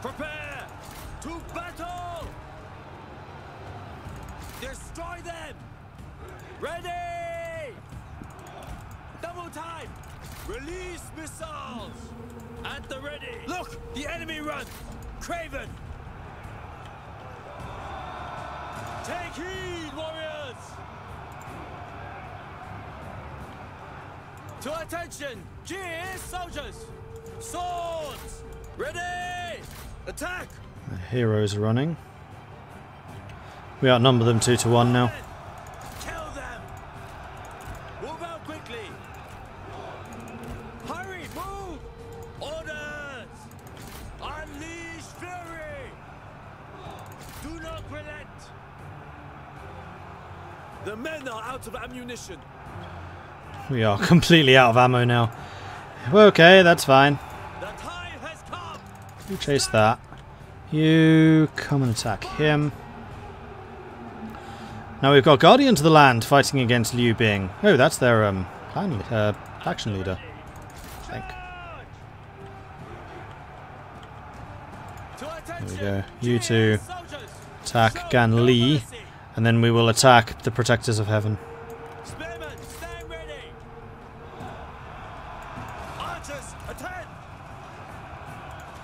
Prepare to battle! Destroy them! Ready! Double time! Release missiles! At the ready! Look! The enemy run! Craven! Take heed, warriors! To attention! Gear, soldiers! Swords! Ready! Attack! The heroes are running. We outnumber them 2 to 1 now. Kill them! Move out quickly! Hurry! Move! Orders! Unleash fury! Do not relent! The men are out of ammunition. We are completely out of ammo now. Okay, that's fine. The time has come. You chase that. You come and attack him. Now we've got Guardians of the Land fighting against Liu Bing. Oh, that's their faction leader, I think. There we go. You two attack Gan Li, and then we will attack the Protectors of Heaven. Spearmen, stand ready. Archers, attend.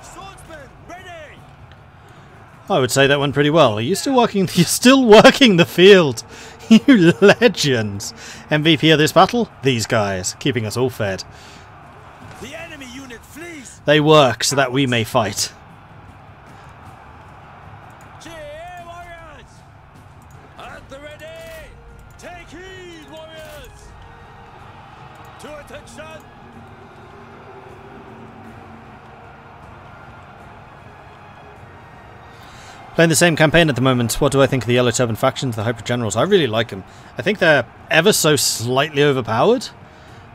Swordsmen, ready. I would say that went pretty well. Are you still working? You're still working the field, you legends! MVP of this battle? These guys, keeping us all fed. The enemy unit flees. They work so that we may fight. Cheer, warriors! At the ready! Take heed, warriors! To attention! Playing the same campaign at the moment. What do I think of the Yellow Turban factions, the Hyper Generals? I really like them. I think they're ever so slightly overpowered.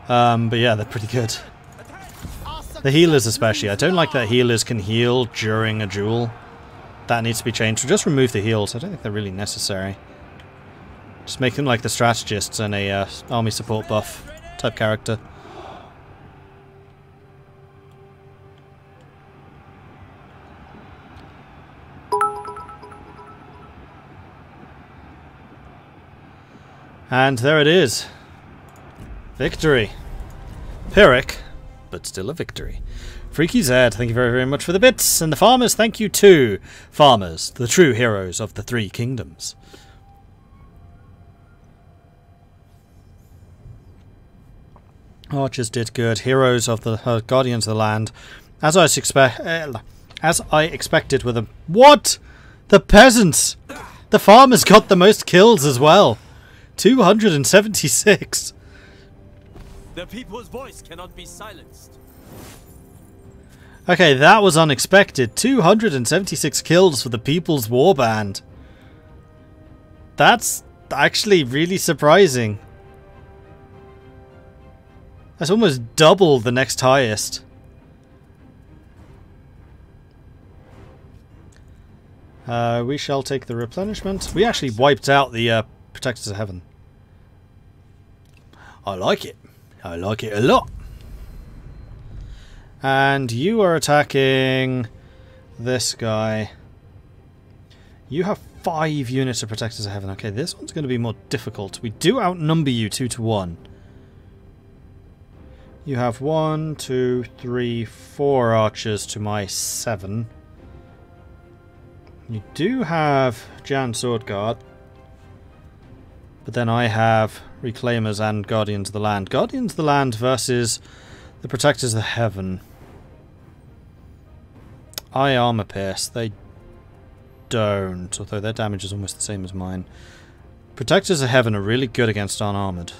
But yeah, they're pretty good. The healers especially. I don't like that healers can heal during a duel. That needs to be changed. So just remove the heals. I don't think they're really necessary. Just make them like the strategists and a army support buff type character. And there it is. Victory. Pyrrhic, but still a victory. Freaky Zed, thank you very, very much for the bits. And the farmers, thank you too. Farmers, the true heroes of the Three Kingdoms. Archers did good. Heroes of the Guardians of the Land. As I expected with them. What? The peasants! The farmers got the most kills as well. 276. The people's voice cannot be silenced. Okay, that was unexpected. 276 kills for the People's Warband. That's actually really surprising. That's almost double the next highest. We shall take the replenishment. We actually wiped out the Protectors of Heaven. I like it. I like it a lot. And you are attacking this guy. You have 5 units of Protectors of Heaven. Okay, this one's going to be more difficult. We do outnumber you 2 to 1. You have 1, 2, 3, 4 archers to my 7. You do have Jan Swordguard. But then I have Reclaimers and Guardians of the Land. Guardians of the Land versus the Protectors of Heaven. I armor pierce. They don't, although their damage is almost the same as mine. Protectors of Heaven are really good against unarmored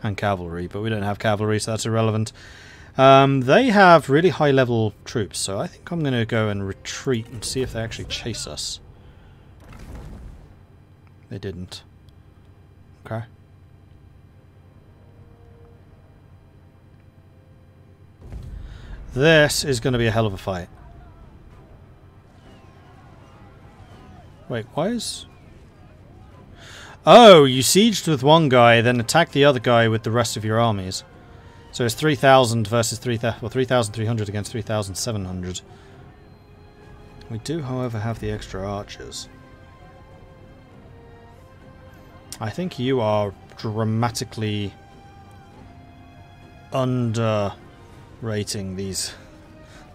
and cavalry, but we don't have cavalry, so that's irrelevant. They have really high level troops, so I think I'm going to go and retreat and see if they actually chase us. They didn't. Okay. This is going to be a hell of a fight. Wait, why is... Oh, you sieged with one guy, then attack the other guy with the rest of your armies. So it's 3,000 versus 3,000, well, 3,300 against 3,700. We do, however, have the extra archers. I think you are dramatically underrating these.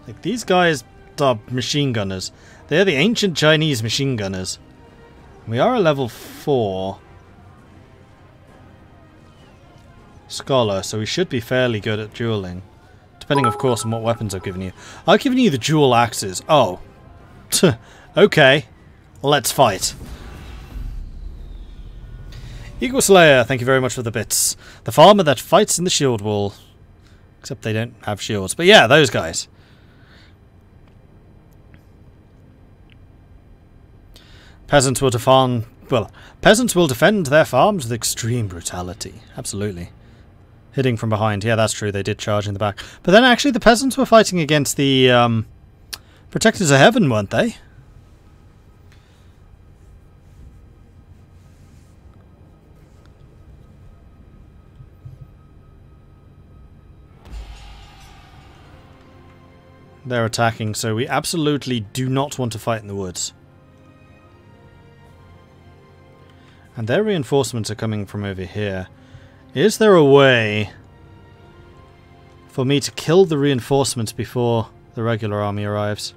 Like, these guys are machine gunners. They're the ancient Chinese machine gunners. We are a level 4 scholar, so we should be fairly good at dueling. Depending, of course, on what weapons I've given you. I've given you the dual axes. Oh. Okay. Let's fight. Eagle Slayer, thank you very much for the bits. The farmer that fights in the shield wall. Except they don't have shields. But yeah, those guys. Peasants will defend... Well, peasants will defend their farms with extreme brutality. Absolutely. Hitting from behind. Yeah, that's true. They did charge in the back. But then actually the peasants were fighting against the Protectors of Heaven, weren't they? They're attacking, so we absolutely do not want to fight in the woods. And their reinforcements are coming from over here. Is there a way for me to kill the reinforcements before the regular army arrives?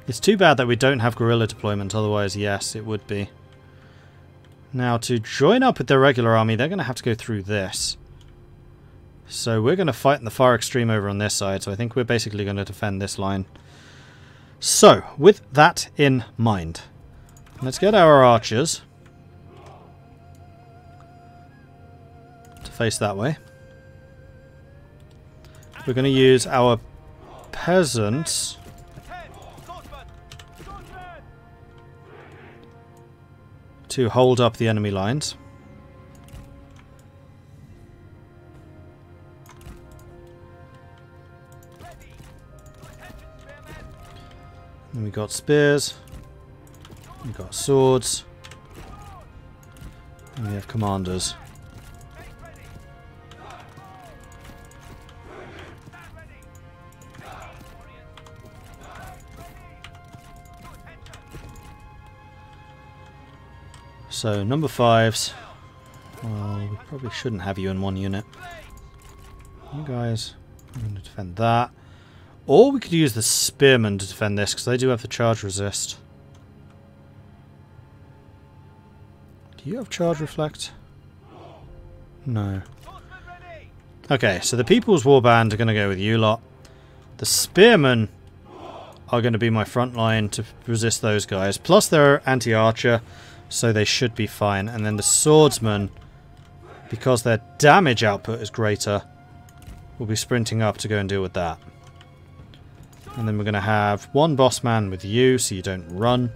It's too bad that we don't have guerrilla deployment, otherwise yes, it would be. Now, to join up with their regular army, they're going to have to go through this. So we're going to fight in the far extreme over on this side, so I think we're basically going to defend this line. So, with that in mind, let's get our archers to face that way. We're going to use our peasants to hold up the enemy lines. And we got spears, we got swords, and we have commanders. So, number 5s. Well, we probably shouldn't have you in one unit. You guys, I'm going to defend that. Or we could use the spearmen to defend this, because they do have the charge resist. Do you have charge reflect? No. Okay, so the People's Warband are going to go with you lot. The spearmen are going to be my front line to resist those guys. Plus they're anti-archer, so they should be fine. And then the swordsmen, because their damage output is greater, will be sprinting up to go and deal with that. And then we're going to have one boss man with you, so you don't run.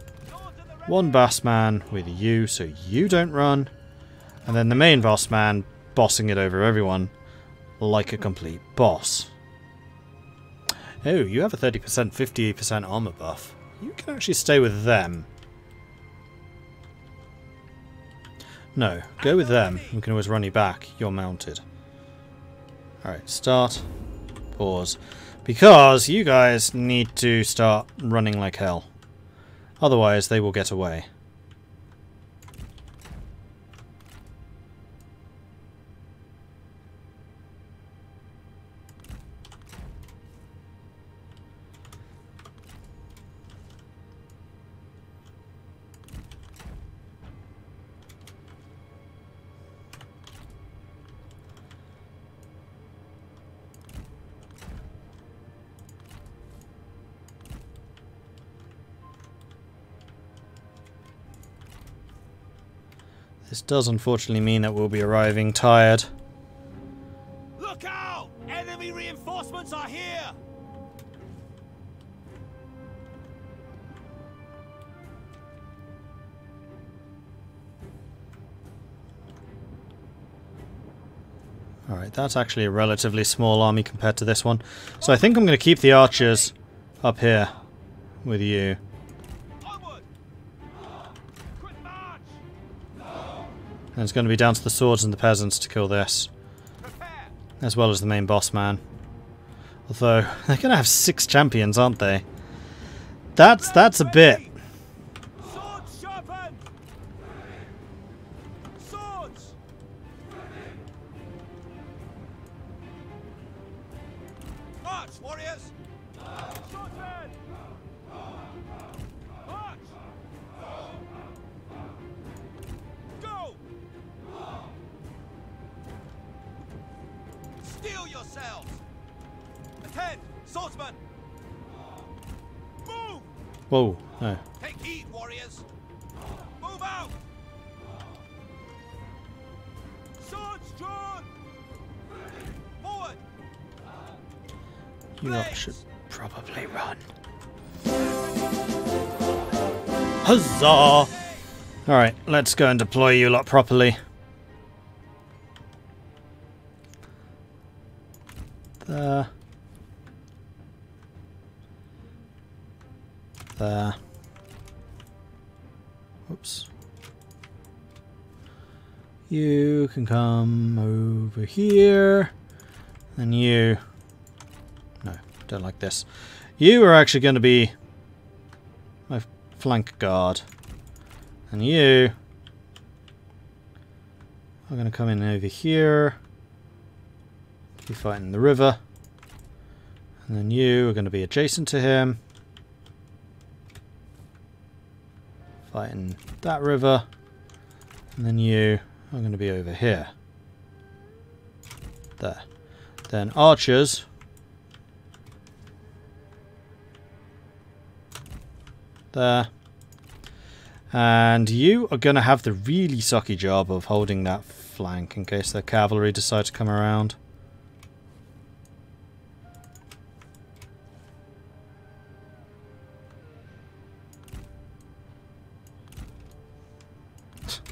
One boss man with you, so you don't run. And then the main boss man bossing it over everyone like a complete boss. Oh, you have a 30%, 58% armor buff. You can actually stay with them. No, go with them. We can always run you back. You're mounted. Alright, start. Pause. Because you guys need to start running like hell. Otherwise, they will get away. This does unfortunately mean that we'll be arriving tired. Look out! Enemy reinforcements are here! Alright, that's actually a relatively small army compared to this one. So I think I'm going to keep the archers up here with you. And it's going to be down to the swords and the peasants to kill this. as well as the main boss man. Although, they're going to have 6 champions, aren't they? That's a bit. Swords sharpened. Swords. March, warriors. Swordsmen. March. Go. Steel yourselves. Attend, swordsmen. Move. Whoa, no. Take heed, warriors. Move out. Swords drawn. Forward. You lot should probably run. Huzzah! Alright, let's go and deploy you lot properly. There. There. Whoops. You can come over here. And you... No, don't like this. You are actually going to be my flank guard. And you are going to come in over here. Be fighting the river. And then you are going to be adjacent to him. Fighting that river. And then you are going to be over here. There. Then archers. There. And you are going to have the really sucky job of holding that flank in case the cavalry decide to come around.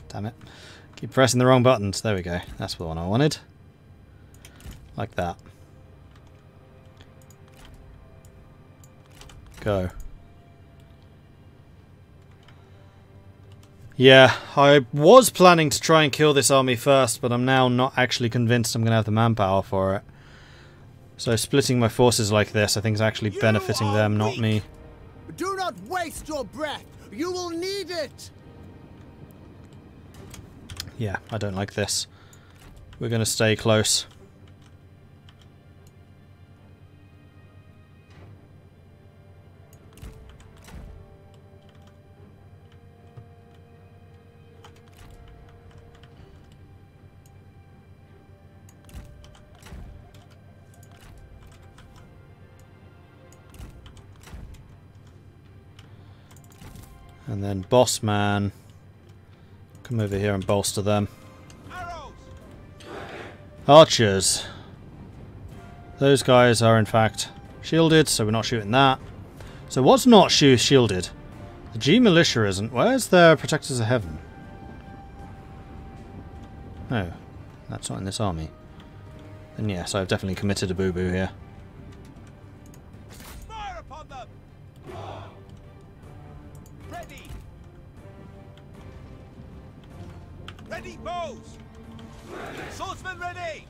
Damn it. Keep pressing the wrong buttons. There we go. That's the one I wanted. Like that. Go. Yeah, I was planning to try and kill this army first, but I'm now not actually convinced I'm going to have the manpower for it. So splitting my forces like this I think is actually benefiting them, not me. Do not waste your breath. You will need it. Yeah, I don't like this. We're going to stay close. And then boss man, come over here and bolster them. Arrows. Archers. Those guys are in fact shielded, so we're not shooting that. So what's not shielded? The G militia isn't. Where's the protectors of heaven? No, that's not in this army. Then yes, I've definitely committed a boo-boo here. Fire upon them. Ready. Ready, bows. Swordsmen ready.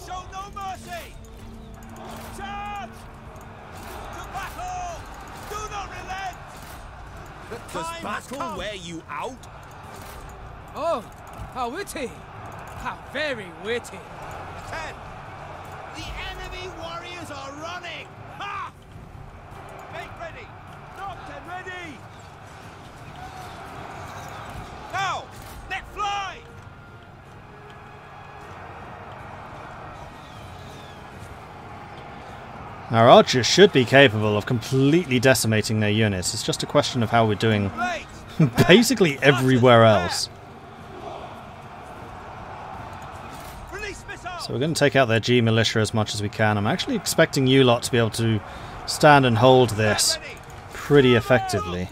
Show no mercy. Charge. To battle. Do not relent. The time has come. Wear you out? Oh, how witty! How very witty! 10. The enemy warriors are running. Ha! Make ready. Knocked and ready. Now, let fly. Our archers should be capable of completely decimating their units. It's just a question of how we're doing basically everywhere else. So we're going to take out their G militia as much as we can. I'm actually expecting you lot to be able to stand and hold this pretty effectively.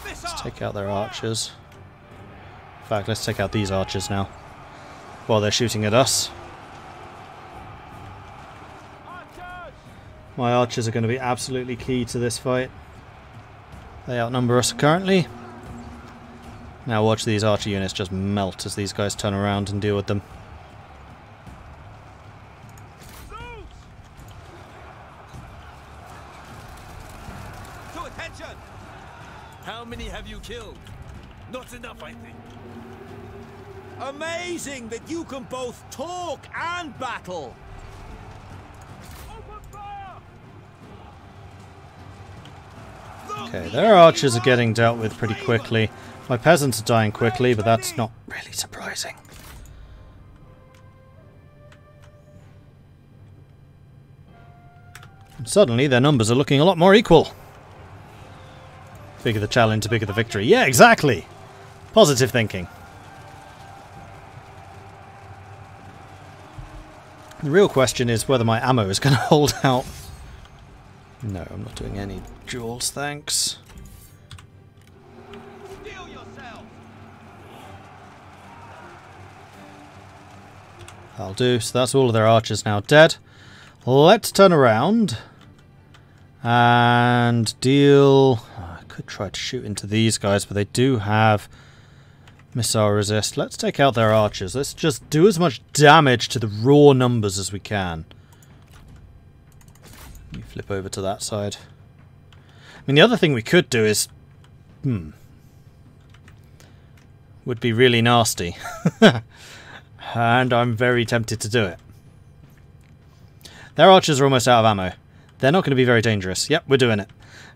Let's take out their archers. In fact, let's take out these archers now while they're shooting at us. My archers are going to be absolutely key to this fight. They outnumber us currently. Now watch these archer units just melt as these guys turn around and deal with them. To attention! How many have you killed? Not enough, I think. Amazing that you can both talk and battle! Open fire! Okay, their archers are getting dealt with pretty quickly. My peasants are dying quickly, but that's not really surprising. And suddenly their numbers are looking a lot more equal. Bigger the challenge, the bigger the victory. Yeah, exactly! Positive thinking. The real question is whether my ammo is going to hold out. No, I'm not doing any duels, thanks. That'll do. So that's all of their archers now dead. Let's turn around and deal... Oh, I could try to shoot into these guys, but they do have missile resist. Let's take out their archers. Let's just do as much damage to the raw numbers as we can. You flip over to that side. I mean, the other thing we could do is... would be really nasty. And I'm very tempted to do it. Their archers are almost out of ammo. They're not going to be very dangerous. Yep, we're doing it.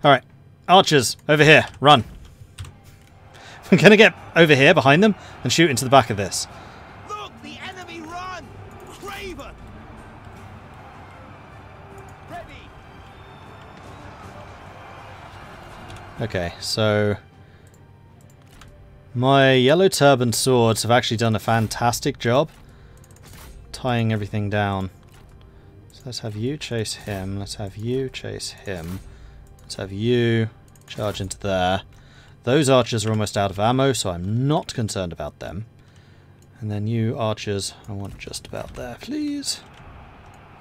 Alright, archers, over here, run. We're going to get over here behind them and shoot into the back of this. Look, the enemy run! Craven! Ready! Okay, so... my yellow turban swords have actually done a fantastic job tying everything down. So let's have you chase him, let's have you chase him, let's have you charge into there. Those archers are almost out of ammo, so I'm not concerned about them. And then you archers, I want just about there, please.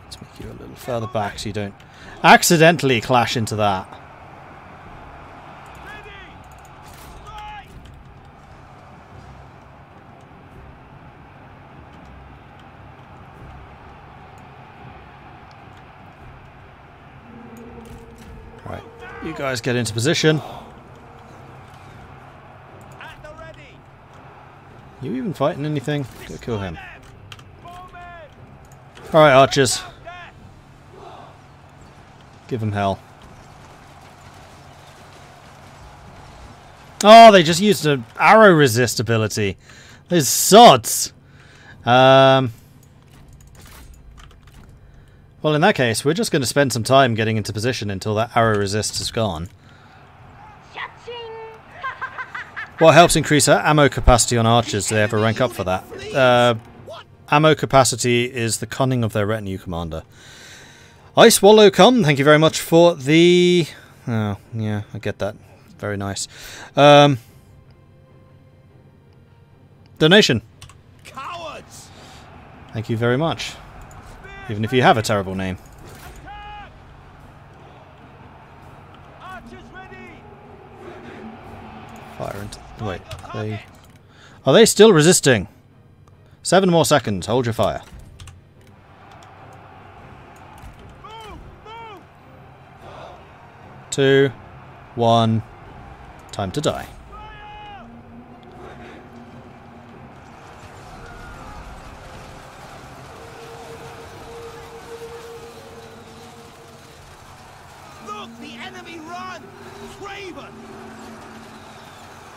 Let's make you a little further back so you don't accidentally clash into that. Right, you guys get into position. You even fighting anything? Go kill him. Alright, archers. Give him hell. Oh, they just used an arrow resist ability. Those sods. Well, in that case, we're just going to spend some time getting into position until that arrow resist is gone. What helps increase our ammo capacity on archers? Do they ever rank up for that? Ammo capacity is the cunning of their retinue commander. I swallow cum. Thank you very much for the... Oh, yeah, I get that. Very nice. Donation. Cowards! Thank you very much. Even if you have a terrible name. Archers ready! Fire into... Wait, are they still resisting? 7 more seconds. Hold your fire. Move! Move! 2, 1. Time to die. Look, the enemy run! Craven!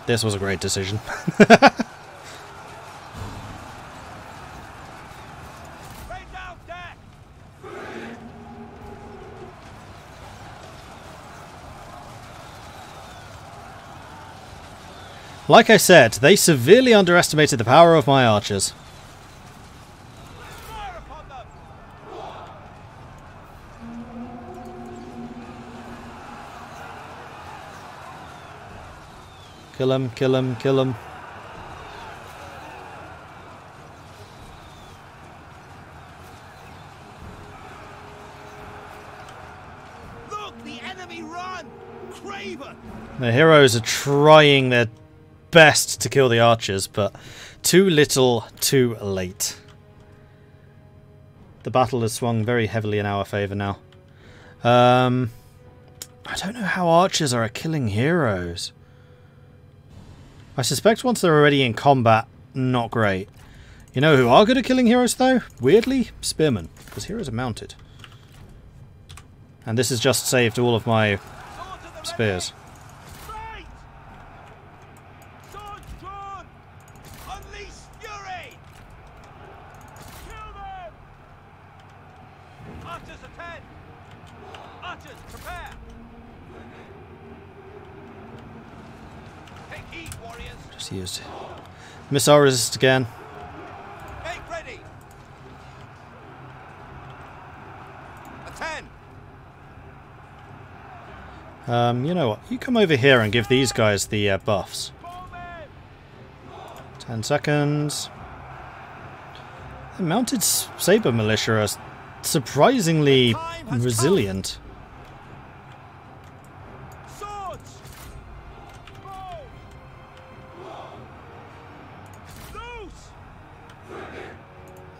This was a great decision. Like I said, they severely underestimated the power of my archers. Fire upon them! Kill him, kill him, kill him. Look, the enemy run! Craven! The heroes are trying their best to kill the archers, but too little, too late. The battle has swung very heavily in our favour now. I don't know how archers are killing heroes. I suspect once they're already in combat, not great. You know who are good at killing heroes though? Weirdly, spearmen, because heroes are mounted. And this has just saved all of my spears. Just used missile resist again. You know what? You come over here and give these guys the buffs. 10 seconds. The mounted saber militia are surprisingly resilient.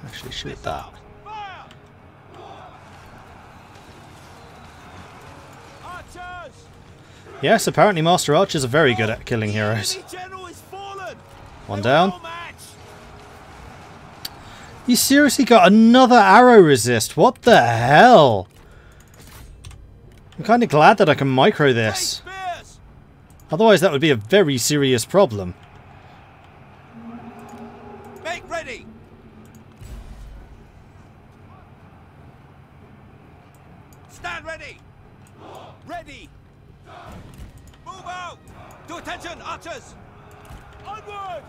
Actually, shoot that. Yes, apparently Master Archers are very good at killing heroes. One down. You seriously got another arrow resist? What the hell? I'm kind of glad that I can micro this. Otherwise that would be a very serious problem. Make ready. Stand ready. Ready. Move out! To attention, archers! Onward!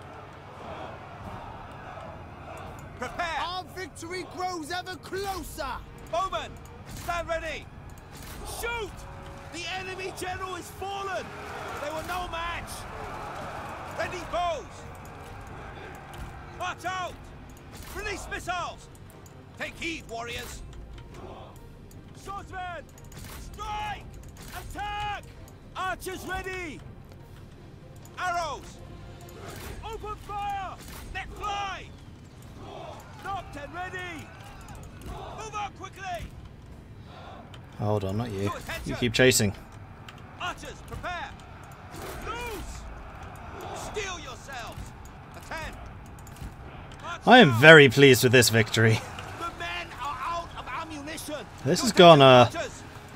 Prepare! Our victory grows ever closer! Bowman, stand ready! Shoot! The enemy general is fallen! They were no match! Ready bows! March out! Release missiles! Take heed, warriors! Swordsmen! Strike! Attack! Archers ready! Arrows! Open fire! Let fly! Knocked and ready! Move out quickly! Hold on, not you. You keep chasing. Archers, prepare! Loose! Steel yourselves! Attend! I am very pleased with this victory. The men are out of ammunition! This has gone a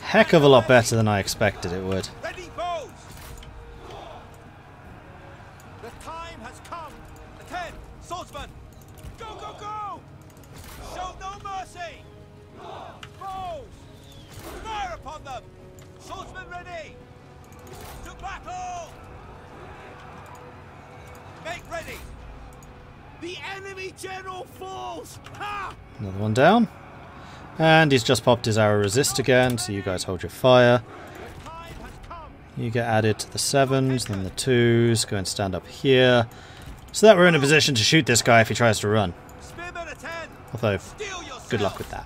heck of a lot better than I expected it would. Ready bows! The time has come! Attend! Swordsman! Go, go, go! Show no mercy! Bows! Fire upon them! Swordsman ready! To battle! Make ready! The enemy general falls! Ha! Another one down. And he's just popped his arrow resist again, so you guys hold your fire. You get added to the 7s, then the 2s, go and stand up here. So that we're in a position to shoot this guy if he tries to run. Although, good luck with that.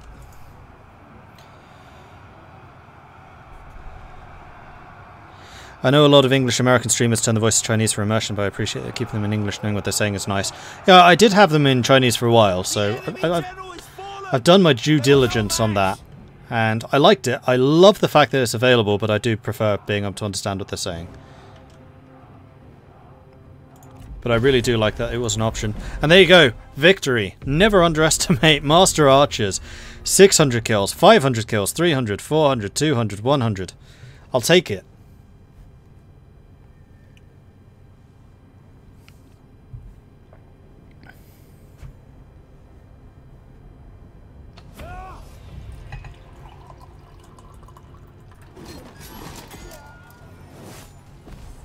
I know a lot of English American streamers turn the voice to Chinese for immersion, but I appreciate that keeping them in English, knowing what they're saying is nice. Yeah, I did have them in Chinese for a while, so I've done my due diligence on that, and I liked it. I love the fact that it's available, but I do prefer being able to understand what they're saying. But I really do like that it was an option. And there you go, victory. Never underestimate Master Archers. 600 kills, 500 kills, 300, 400, 200, 100. I'll take it.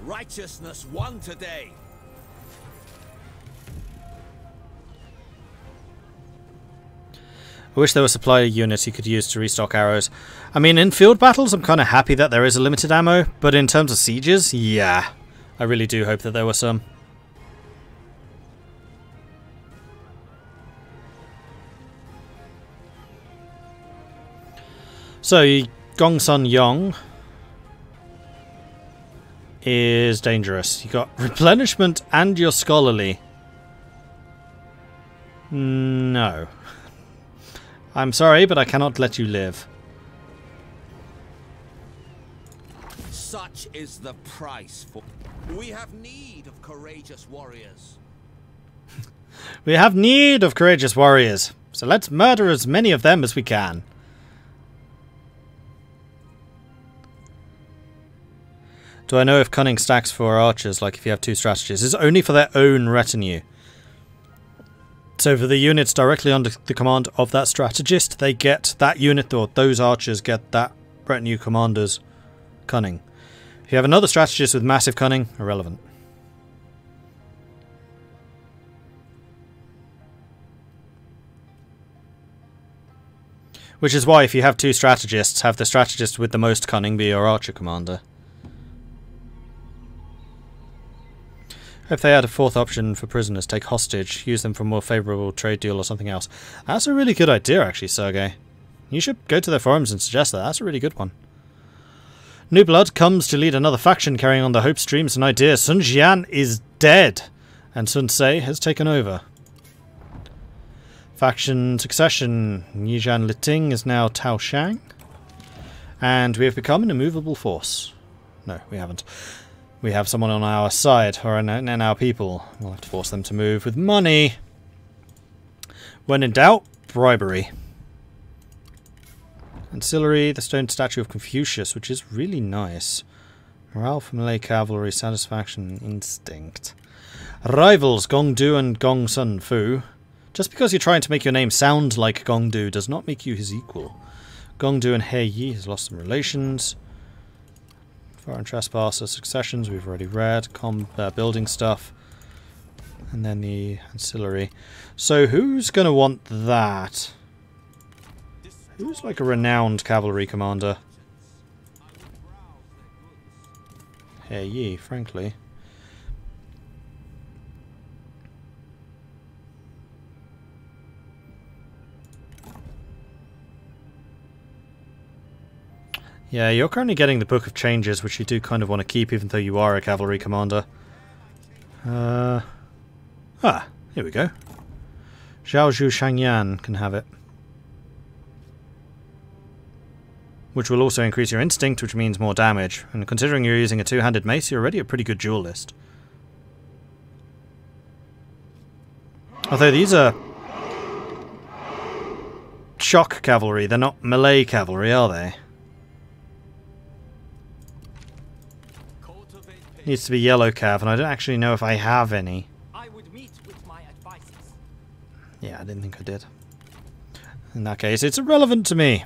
Righteousness won today. I wish there were supply units you could use to restock arrows. I mean, in field battles, I'm kind of happy that there is a limited ammo, but in terms of sieges, yeah. I really do hope that there were some. So, Gong Sun Yong is dangerous. You got replenishment and your scholarly. No. I'm sorry, but I cannot let you live. Such is the price for... We have need of courageous warriors. We have need of courageous warriors, so let's murder as many of them as we can. Do I know if cunning stacks for archers, like if you have 2 strategists? It's only for their own retinue. So for the units directly under the command of that strategist, they get that unit, or those archers get that retinue commander's cunning. If you have another strategist with massive cunning, irrelevant. Which is why if you have 2 strategists, have the strategist with the most cunning be your archer commander. If they had a 4th option for prisoners, take hostage, use them for a more favourable trade deal or something else. That's a really good idea actually, Sergei. You should go to their forums and suggest that. That's a really good one. New blood comes to lead another faction carrying on the hopes, dreams and ideas. Sun Jian is dead, and Sun Ce has taken over. Faction succession. Yijan Liting is now Tao Shang. And we have become an immovable force. No, we haven't. We have someone on our side, or in our people. We'll have to force them to move with money. When in doubt, bribery. Ancillary, the stone statue of Confucius, which is really nice. Morale for Malay cavalry, satisfaction, instinct. Rivals, Gong Du and Gong Sun Fu. Just because you're trying to make your name sound like Gong Du does not make you his equal. Gong Du and He Yi has lost some relations. Foreign trespasser, successions, we've already read. Building stuff. And then the ancillary. So who's going to want that? Who's like a renowned cavalry commander? He Yi, frankly. Yeah, you're currently getting the Book of Changes, which you do kind of want to keep, even though you are a cavalry commander. Here we go. Zhao Zhu Shangyan can have it. Which will also increase your instinct, which means more damage. And considering you're using a 2-handed mace, you're already a pretty good duelist. Although these are shock cavalry, they're not melee cavalry, are they? Needs to be yellow cav, and I don't actually know if I have any. I would meet with my advisors. Yeah, I didn't think I did. In that case, it's irrelevant to me.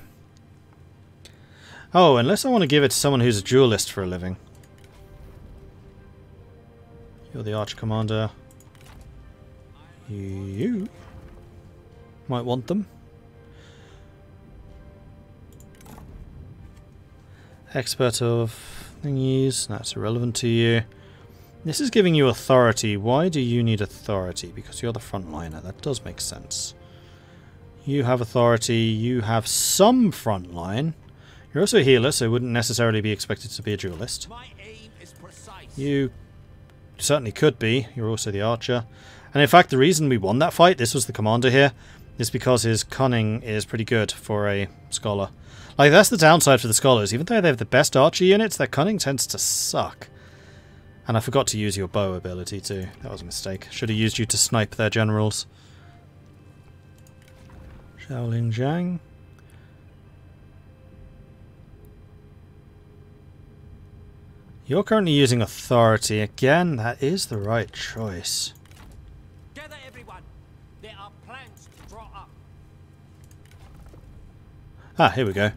Oh, unless I want to give it to someone who's a duelist for a living. You're the arch commander. You might want them. Expert of thingies, that's irrelevant to you. This is giving you authority. Why do you need authority? Because you're the frontliner. That does make sense. You have authority. You have some frontline. You're also a healer, so wouldn't necessarily be expected to be a duelist. My aim is precise. You certainly could be. You're also the archer. And in fact, the reason we won that fight, this was the commander here, is because his cunning is pretty good for a scholar. Like, that's the downside for the scholars. Even though they have the best archer units, their cunning tends to suck. And I forgot to use your bow ability too. That was a mistake. Should have used you to snipe their generals. Shaolin Zhang. You're currently using authority. Again, that is the right choice. Gather everyone. There are plans to draw up. Ah, here we go.